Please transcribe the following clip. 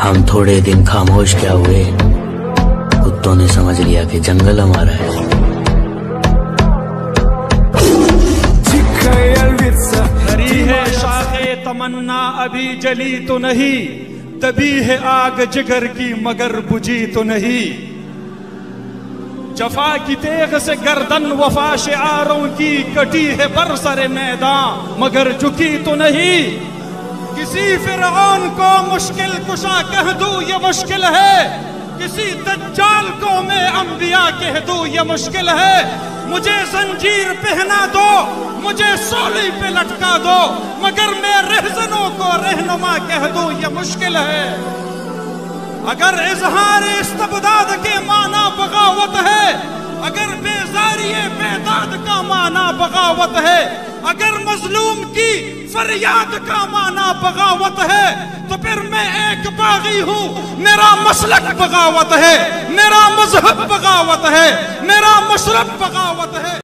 हम थोड़े दिन खामोश क्या हुए, कुत्तों ने समझ लिया कि जंगल हमारा है। हरी है शाखे तमन्ना अभी जली तो नहीं, दबी है आग जिगर की मगर बुझी तो नहीं। जफा की तेग से गर्दन वफा शिआरों की कटी है बरसरे मैदान मगर झुकी तो नहीं। किसी फिरऔन को मुश्किल कुशा कह दूं ये मुश्किल है, किसी दज्जाल को मैं अंबिया कह दूं ये मुश्किल है। मुझे जंजीर पहना दो, मुझे सोली पे लटका दो, मगर मैं रहजनों को रहनुमा कह दूं ये मुश्किल है। अगर इजहार इस्तबदाद के माना बगावत है, अगर बेजारिये बेदाद का माना बगावत है, अगर मजलूम की फरियाद का माना बगावत है, तो फिर मैं एक बागी हूँ, मेरा मसलक बगावत है, मेरा मजहब बगावत है, मेरा मशरब बगावत है।